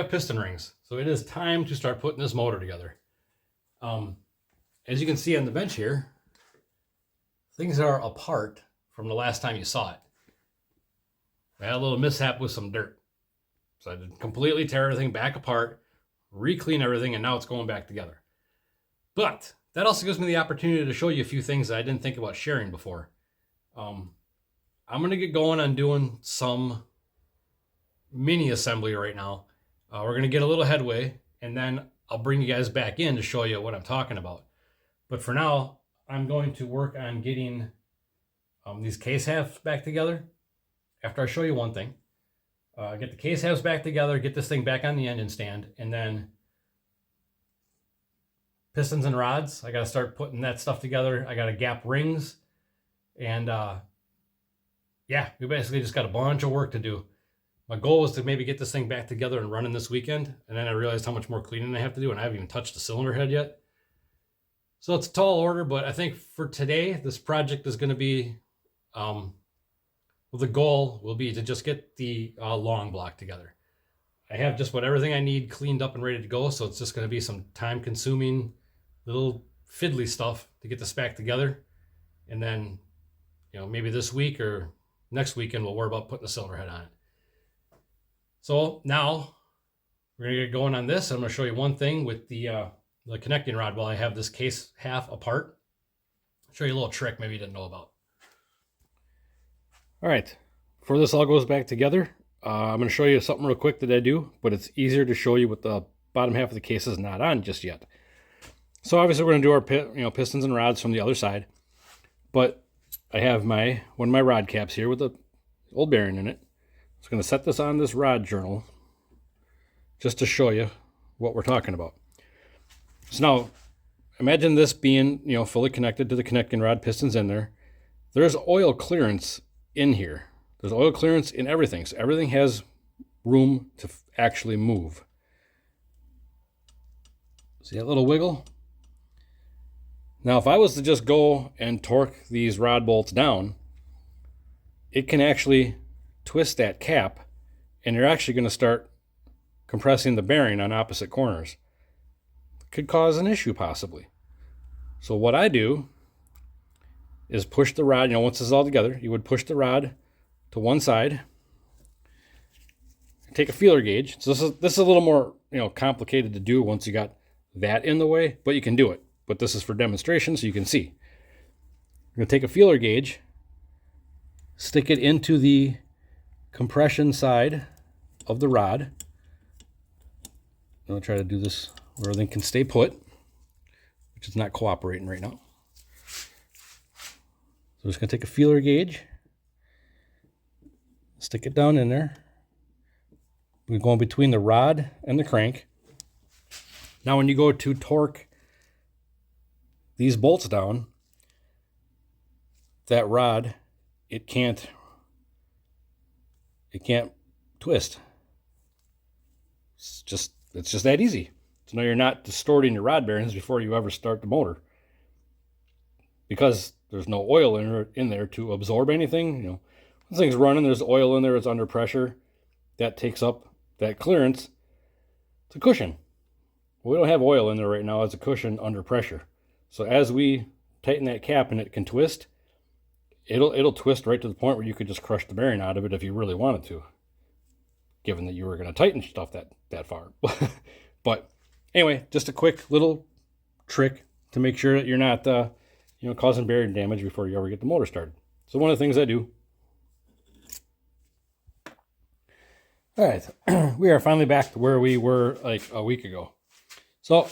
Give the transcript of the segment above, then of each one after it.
have piston rings. So it is time to start putting this motor together. As you can see on the bench here, things are apart from the last time you saw it. I had a little mishap with some dirt. So I did completely tear everything back apart, re-clean everything, and now it's going back together. But that also gives me the opportunity to show you a few things that I didn't think about sharing before. I'm going to get going on doing some mini assembly right now. We're going to get a little headway, and then I'll bring you guys back in to show you what I'm talking about. But for now, I'm going to work on getting these case halves back together. After I show you one thing, get the case halves back together, get this thing back on the engine stand, and then pistons and rods. I got to start putting that stuff together. I got to gap rings, and yeah, we basically just got a bunch of work to do. My goal was to maybe get this thing back together and running this weekend, and then I realized how much more cleaning I have to do, and I haven't even touched the cylinder head yet. So it's a tall order, but I think for today, this project is going to be, well, the goal will be to just get the long block together. I have just about everything I need cleaned up and ready to go, so it's just going to be some time-consuming little fiddly stuff to get this back together. And then, maybe this week or next weekend, we'll worry about putting the cylinder head on it. So now we're going to get going on this. I'm going to show you one thing with the connecting rod while I have this case half apart. I'll show you a little trick maybe you didn't know about. All right, before this all goes back together, I'm going to show you something real quick that I do, but it's easier to show you with the bottom half of the case is not on just yet. So obviously we're going to do our pistons and rods from the other side, but I have one of my rod caps here with the old bearing in it. I'm going to set this on this rod journal just to show you what we're talking about. So now, imagine this being, fully connected to the connecting rod, pistons in there. There's oil clearance in here. There's oil clearance in everything. So everything has room to actually move. See that little wiggle? Now, if I was to just go and torque these rod bolts down, it can actually twist that cap, and you're actually going to start compressing the bearing on opposite corners. Could cause an issue possibly. So what I do is push the rod, once this is all together, you would push the rod to one side, take a feeler gauge. So this is a little more, complicated to do once you got that in the way, but you can do it. But this is for demonstration so you can see. You're going to take a feeler gauge, stick it into the compression side of the rod. I'm going to try to do this where everything can stay put, which is not cooperating right now. So I'm just going to take a feeler gauge, stick it down in there. We're going between the rod and the crank. Now when you go to torque these bolts down, that rod, it can't twist. It's just that easy. So now you're not distorting your rod bearings before you ever start the motor, because there's no oil in there to absorb anything. When the thing's running, there's oil in there, it's under pressure. That takes up that clearance. It's a cushion. We don't have oil in there right now as a cushion under pressure. So as we tighten that cap and it can twist, it'll twist right to the point where you could just crush the bearing out of it if you really wanted to, given that you were going to tighten stuff that far. But anyway, just a quick little trick to make sure that you're not causing bearing damage before you ever get the motor started. So one of the things I do. All right, we are finally back to where we were like a week ago. So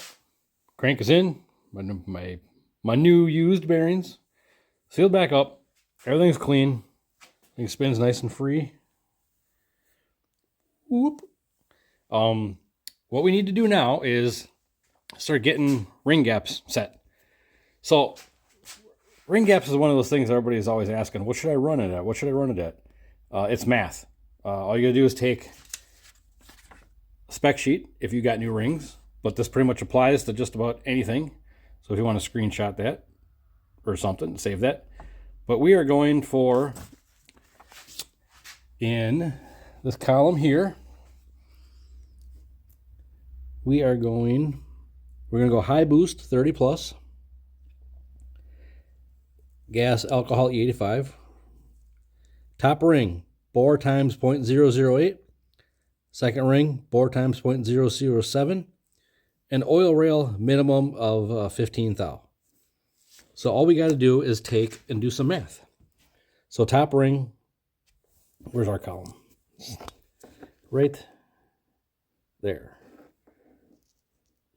crank is in, my new used bearings sealed back up. Everything's clean. Everything spins nice and free. Whoop. What we need to do now is start getting ring gaps set. So ring gaps is one of those things everybody is always asking, what should I run it at? What should I run it at? It's math. All you gotta do is take a spec sheet if you got new rings, but this pretty much applies to just about anything. So if you want to screenshot that or something, save that. But we are going for, in this column here, we're going to go high boost 30 plus, gas alcohol E85, top ring bore times 0.008, second ring bore times 0.007, and oil rail minimum of 15 thou. So all we got to do is take and do some math. So top ring, where's our column? Right there.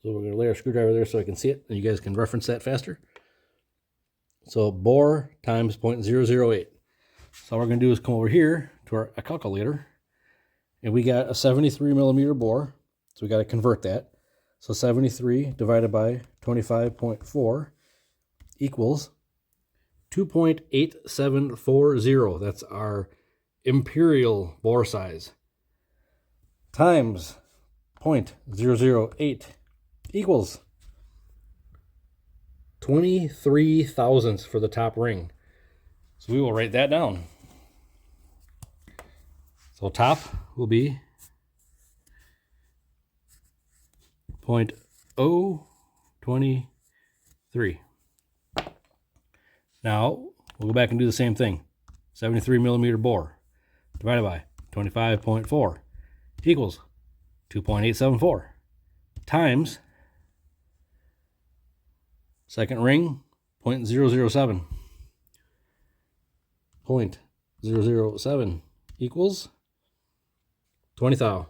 So we're going to lay our screwdriver there so I can see it, and you guys can reference that faster. So bore times 0.008. So all we're going to do is come over here to our calculator, and we got a 73 millimeter bore, so we got to convert that. So 73 divided by 25.4 equals 2.8740. That's our imperial bore size. Times 0.008 equals 23 thousandths for the top ring. So we will write that down. So top will be 0.023. Now we'll go back and do the same thing. 73 millimeter bore divided by 25.4 equals 2.874 times second ring 0.007. 0.007 equals 20 thou.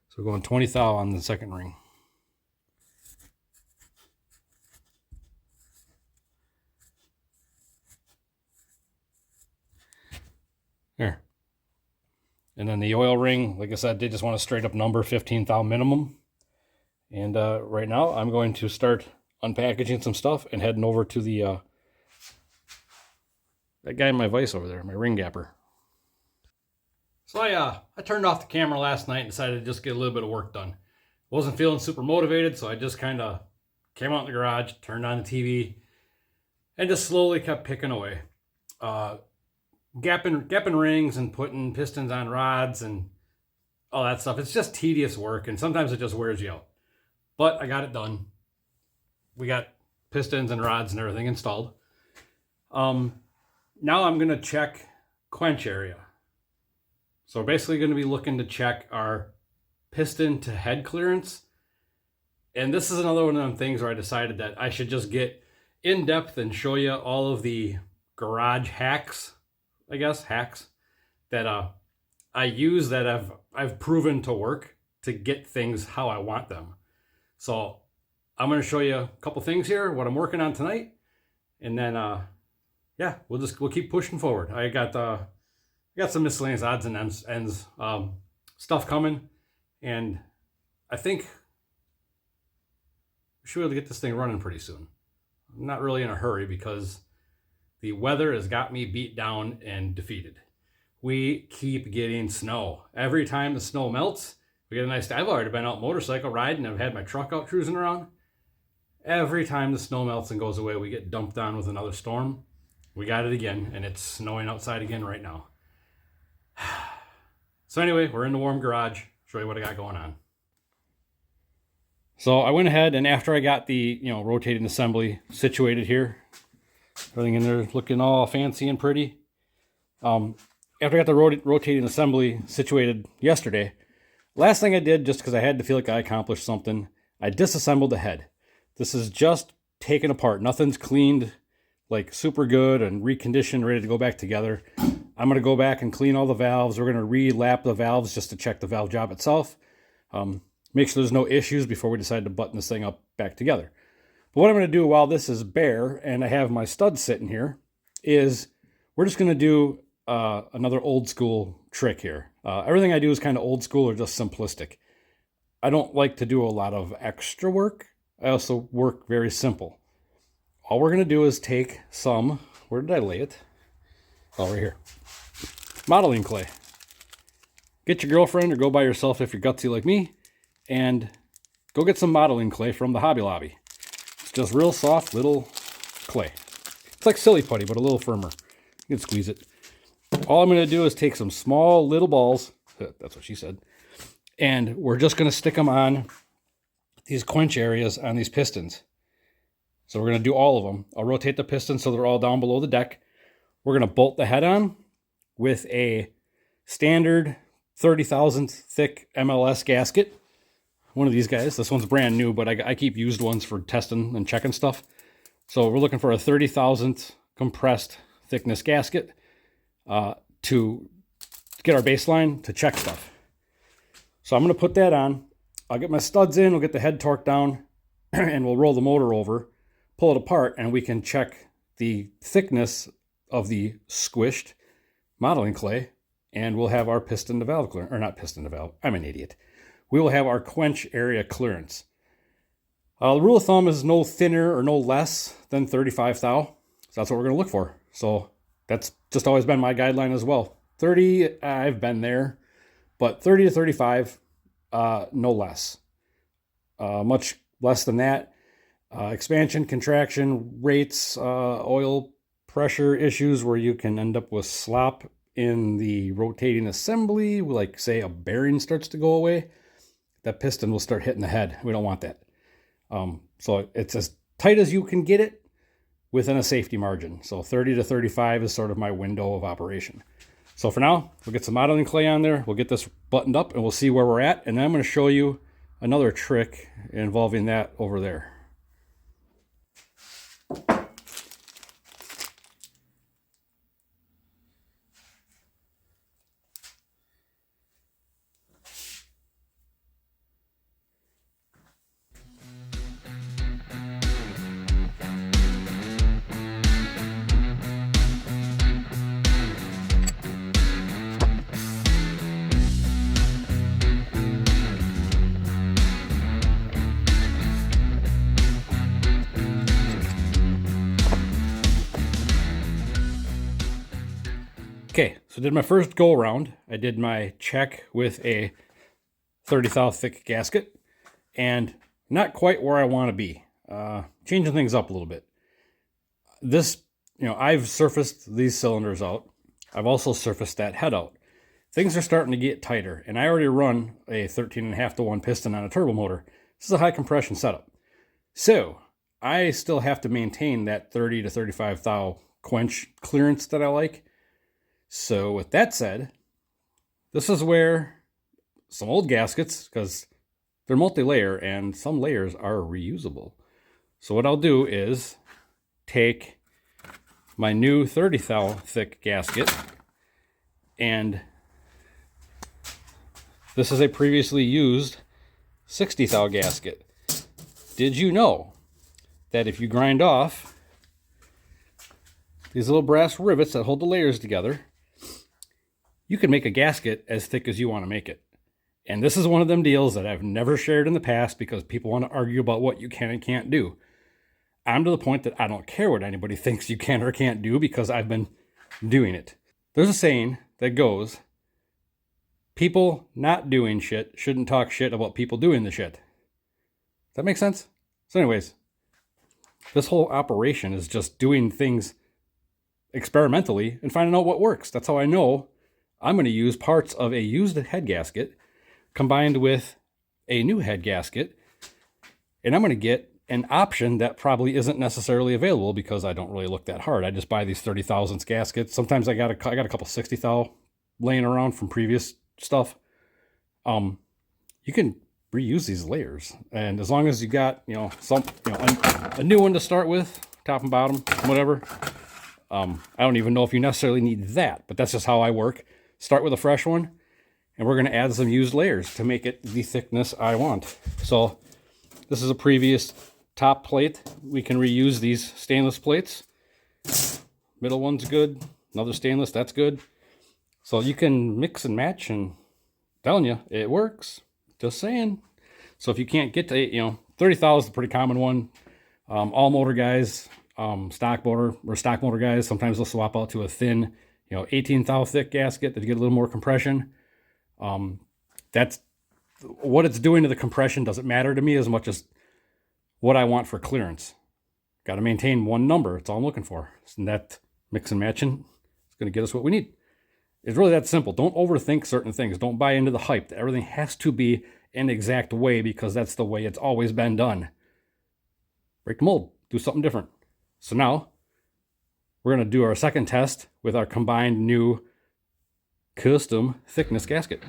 So we're going 20 thou on the second ring. There. And then the oil ring, like I said, they just want a straight up number, 15 thou minimum. And right now I'm going to start unpackaging some stuff and heading over to the that guy in my vise over there, my ring gapper. So I turned off the camera last night and decided to just get a little bit of work done. Wasn't feeling super motivated, so I just kind of came out in the garage, turned on the TV, and just slowly kept picking away. Gapping rings and putting pistons on rods and all that stuff. It's just tedious work, and sometimes it just wears you out. But I got it done. We got pistons and rods and everything installed. Now I'm going to check quench area. So we're basically going to be looking to check our piston to head clearance. And this is another one of them things where I decided that I should just get in depth and show you all of the garage hacks, I guess, that I use that I've proven to work to get things how I want them. So I'm going to show you a couple things here, what I'm working on tonight, and then yeah, we'll keep pushing forward. I got some miscellaneous odds and ends stuff coming, and I think we should be able to get this thing running pretty soon. I'm not really in a hurry because the weather has got me beat down and defeated. We keep getting snow. Every time the snow melts, we get a nice day. I've already been out motorcycle riding. I've had my truck out cruising around. Every time the snow melts and goes away, we get dumped on with another storm. We got it again, and it's snowing outside again right now. So anyway, we're in the warm garage. Show you what I got going on. So I went ahead, and after I got the rotating assembly situated here, everything in there looking all fancy and pretty. After I got the rotating assembly situated yesterday, last thing I did, just because I had to feel like I accomplished something, I disassembled the head. This is just taken apart. Nothing's cleaned like super good and reconditioned, ready to go back together. I'm going to go back and clean all the valves. We're going to re-lap the valves just to check the valve job itself. Make sure there's no issues before we decide to button this thing up back together. But what I'm going to do while this is bare and I have my studs sitting here is we're just going to do another old school trick here. Everything I do is kind of old school or just simplistic. I don't like to do a lot of extra work. I also work very simple. All we're going to do is take some, where did I lay it? Oh, right here. Modeling clay. Get your girlfriend or go by yourself if you're gutsy like me, and go get some modeling clay from the Hobby Lobby. It's just real soft little clay. It's like silly putty, but a little firmer. You can squeeze it. All I'm going to do is take some small little balls, that's what she said, and we're just going to stick them on these quench areas on these pistons. So we're going to do all of them. I'll rotate the pistons so they're all down below the deck. We're going to bolt the head on with a standard 30 thousandth thick MLS gasket. One of these guys. This one's brand new, but I keep used ones for testing and checking stuff. So we're looking for a 30 thousandth compressed thickness gasket to get our baseline to check stuff. So I'm going to put that on. I'll get my studs in, we'll get the head torqued down, and we'll roll the motor over, pull it apart, and we can check the thickness of the squished modeling clay, and we'll have our piston to valve clearance, or not piston to valve, I'm an idiot. We will have our quench area clearance. The rule of thumb is no thinner or no less than 35 thou. So that's what we're going to look for. So that's just always been my guideline as well. 30, I've been there, but 30 to 35, no less. Much less than that. Expansion, contraction, rates, oil pressure issues where you can end up with slop in the rotating assembly, like say a bearing starts to go away, that piston will start hitting the head. We don't want that. So it's as tight as you can get it within a safety margin. So 30 to 35 is sort of my window of operation. So for now, we'll get some modeling clay on there. We'll get this buttoned up and we'll see where we're at. And then I'm going to show you another trick involving that over there. Okay, so I did my first go around. I did my check with a 30 thou thick gasket, and not quite where I want to be. Changing things up a little bit. This, I've surfaced these cylinders out. I've also surfaced that head out. Things are starting to get tighter, and I already run a 13.5 to 1 piston on a turbo motor. This is a high compression setup. So I still have to maintain that 30 to 35 thou quench clearance that I like. So with that said, this is where some old gaskets, because they're multi-layer and some layers are reusable. So what I'll do is take my new 30 thou thick gasket, and this is a previously used 60 thou gasket. Did you know that if you grind off these little brass rivets that hold the layers together, you can make a gasket as thick as you want to make it? And this is one of them deals that I've never shared in the past because people want to argue about what you can and can't do. I'm to the point that I don't care what anybody thinks you can or can't do because I've been doing it. There's a saying that goes, people not doing shit shouldn't talk shit about people doing the shit. Does that make sense? So anyways, this whole operation is just doing things experimentally and finding out what works. That's how I know I'm going to use parts of a used head gasket combined with a new head gasket, and I'm going to get an option that probably isn't necessarily available because I don't really look that hard. I just buy these 30 thousandths gaskets. Sometimes I got a couple 60 thou laying around from previous stuff. You can reuse these layers, and as long as you got a new one to start with, top and bottom, whatever. I don't even know if you necessarily need that, but that's just how I work. Start with a fresh one, and we're going to add some used layers to make it the thickness I want. So this is a previous top plate. We can reuse these stainless plates. Middle one's good. Another stainless, that's good. So you can mix and match, and I'm telling you, it works. Just saying. So if you can't get to 30 thou is a pretty common one. All motor guys, stock motor guys, sometimes they'll swap out to a thin 18 thou thick gasket to get a little more compression. That's what it's doing to the compression doesn't matter to me as much as what I want for clearance. Got to maintain one number. It's all I'm looking for. And that mix and matching is going to get us what we need. It's really that simple. Don't overthink certain things. Don't buy into the hype that everything has to be an exact way because that's the way it's always been done. Break the mold, do something different. So now we're going to do our second test with our combined new custom thickness gasket.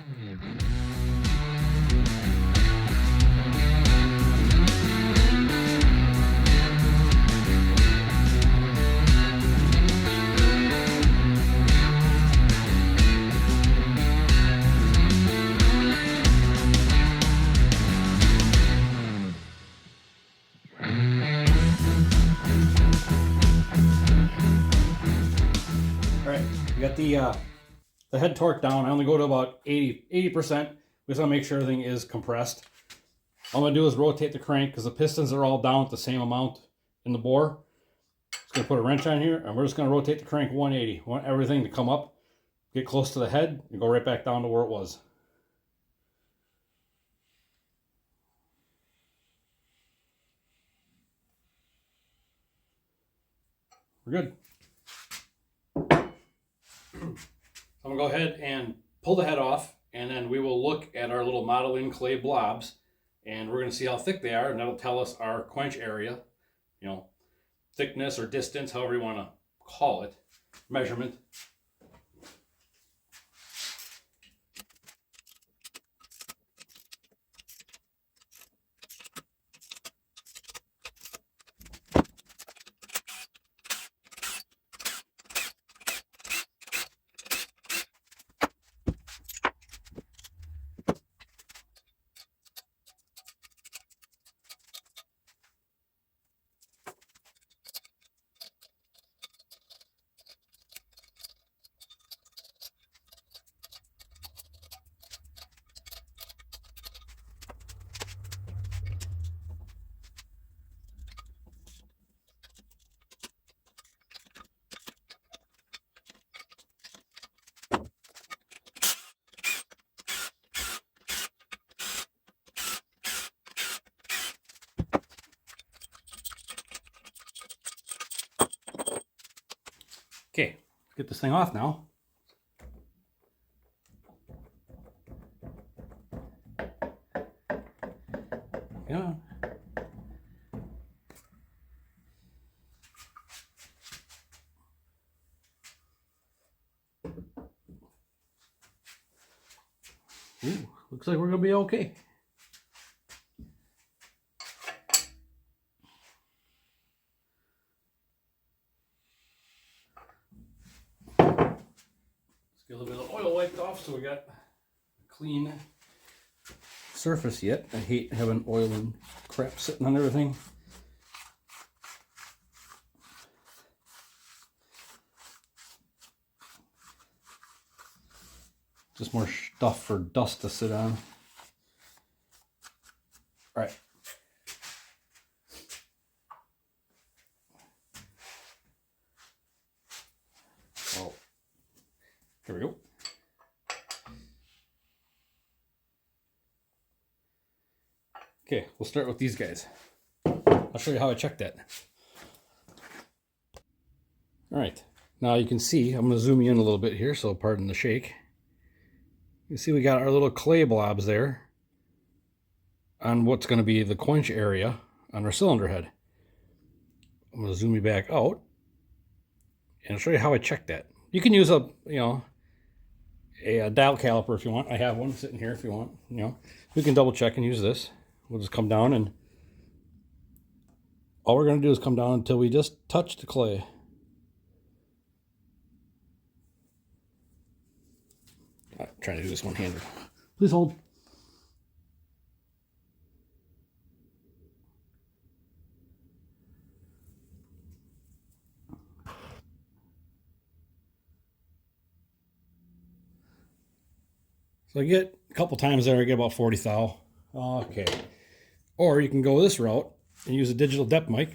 Got the head torque down. I only go to about 80%. We just want to make sure everything is compressed. All I'm going to do is rotate the crank because the pistons are all down at the same amount in the bore. Just going to put a wrench on here and we're just going to rotate the crank 180. We want everything to come up, get close to the head, and go right back down to where it was. We're good. So I'm going to go ahead and pull the head off, and then we will look at our little Model-In clay blobs, and we're going to see how thick they are, and that'll tell us our quench area, you know, thickness or distance, however you want to call it, measurement. Okay, let's get this thing off now. Yeah. Ooh, looks like we're gonna be okay. Get a little bit of oil wiped off so we got a clean surface yet. I hate having oil and crap sitting on everything. Just more stuff for dust to sit on. All right. Oh, here we go. Okay, we'll start with these guys. I'll show you how I check that. All right, now you can see, I'm going to zoom you in a little bit here, so pardon the shake. You see we got our little clay blobs there on what's going to be the quench area on our cylinder head. I'm going to zoom you back out and I'll show you how I check that. You can use a dial caliper if you want. I have one sitting here if you want. We can double check and use this. We'll just come down, and all we're going to do is come down until we just touch the clay. I'm trying to do this one-handed. Please hold. So I get a couple times there, I get about 40 thou. Okay. Or you can go this route and use a digital depth mic.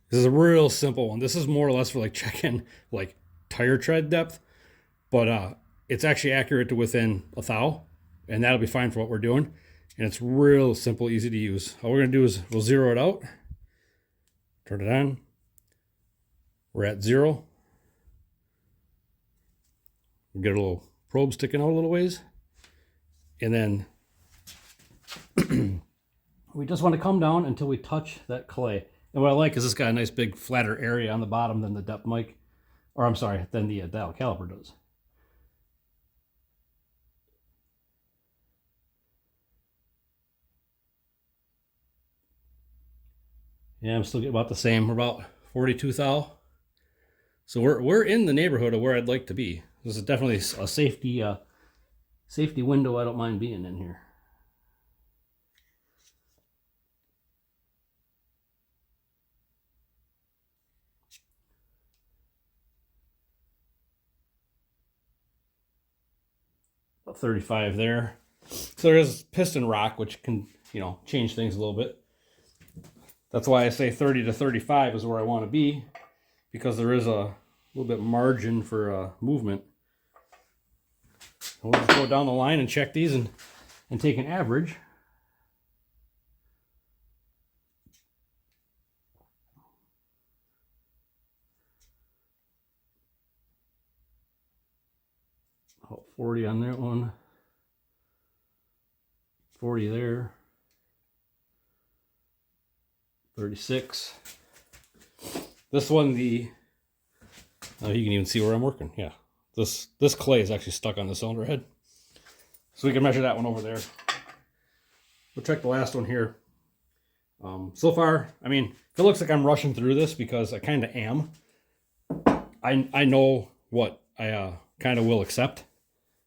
This is a real simple one. This is more or less for like checking like tire tread depth, but it's actually accurate to within a thou, and that'll be fine for what we're doing. And it's real simple, easy to use. All we're gonna do is we'll zero it out, turn it on. We're at 0. We get a little probe sticking out a little ways, And then we just want to come down until we touch that clay. And what I like is it's got a nice big flatter area on the bottom than the depth mic, or I'm sorry, than the dial caliper does. Yeah, I'm still getting about the same. We're about 42 thou. So we're in the neighborhood of where I'd like to be. This is definitely a safety window I don't mind being in here. About 35 there. So there's piston rock, which can, change things a little bit. That's why I say 30 to 35 is where I want to be, because there is a little bit margin for movement. We'll just go down the line and check these and take an average. About 40 on that one. 40 there. 36. This one, you can even see where I'm working. Yeah, this clay is actually stuck on the cylinder head, so we can measure that one over there. We'll check the last one here. So far, I mean, if it looks like I'm rushing through this, because I kind of am, I know what I kind of will accept,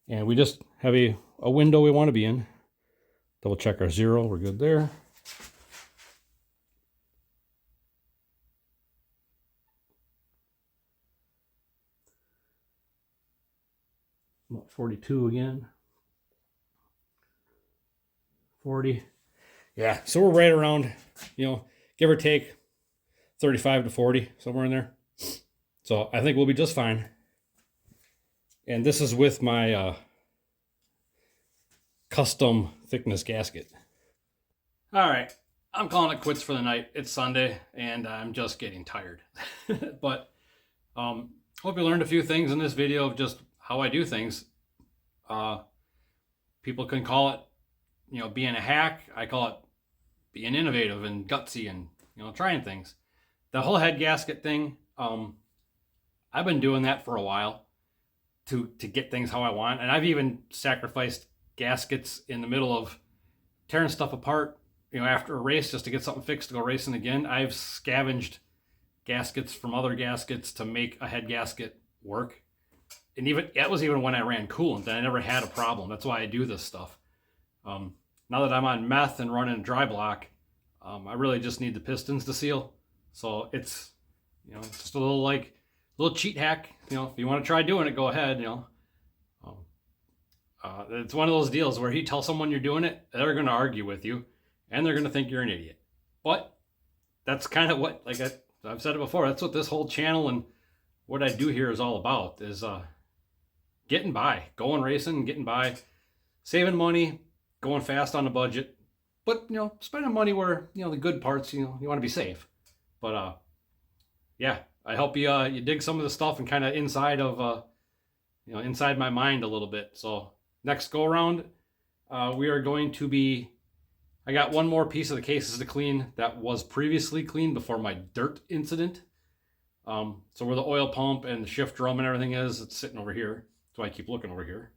and we just have a window we want to be in. Double check our 0. We're good there. About 42 again. 40. Yeah, so we're right around, give or take 35 to 40, somewhere in there. So I think we'll be just fine. And this is with my custom thickness gasket. All right, I'm calling it quits for the night. It's Sunday, and I'm just getting tired. But hope you learned a few things in this video of just how I do things. People can call it, being a hack. I call it being innovative and gutsy and, trying things. The whole head gasket thing, I've been doing that for a while to get things how I want. And I've even sacrificed gaskets in the middle of tearing stuff apart, after a race, just to get something fixed to go racing again. I've scavenged gaskets from other gaskets to make a head gasket work. And that was even when I ran coolant, and I never had a problem. That's why I do this stuff. Now that I'm on meth and running a dry block, I really just need the pistons to seal. So it's, just a little cheat hack. If you want to try doing it, go ahead. It's one of those deals where you tell someone you're doing it, they're going to argue with you, and they're going to think you're an idiot. But that's kind of what, I've said it before, that's what this whole channel and what I do here is all about, is getting by, going racing, getting by, saving money, going fast on a budget, but spending money where the good parts, you want to be safe. But yeah, I hope you dig some of the stuff and kind of inside of inside my mind a little bit. So next go around, we are going to be, I got one more piece of the cases to clean that was previously cleaned before my dirt incident. So where the oil pump and the shift drum and everything is, it's sitting over here. That's why I keep looking over here.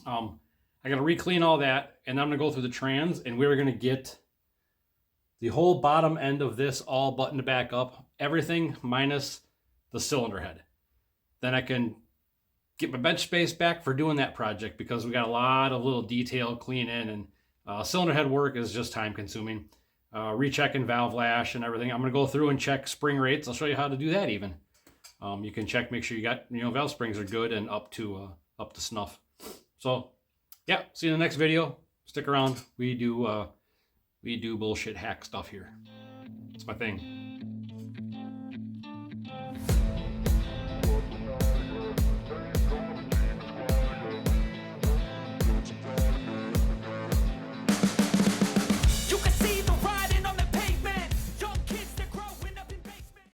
I got to re-clean all that, and I'm going to go through the trans, and we're going to get the whole bottom end of this all buttoned back up, everything minus the cylinder head. Then I can get my bench space back for doing that project, because we got a lot of little detail clean in, and cylinder head work is just time consuming. Rechecking valve lash and everything. I'm going to go through and check spring rates. I'll show you how to do that even. You can check, make sure you got, valve springs are good and up to snuff. So yeah, see you in the next video. Stick around. We do bullshit hack stuff here. It's my thing.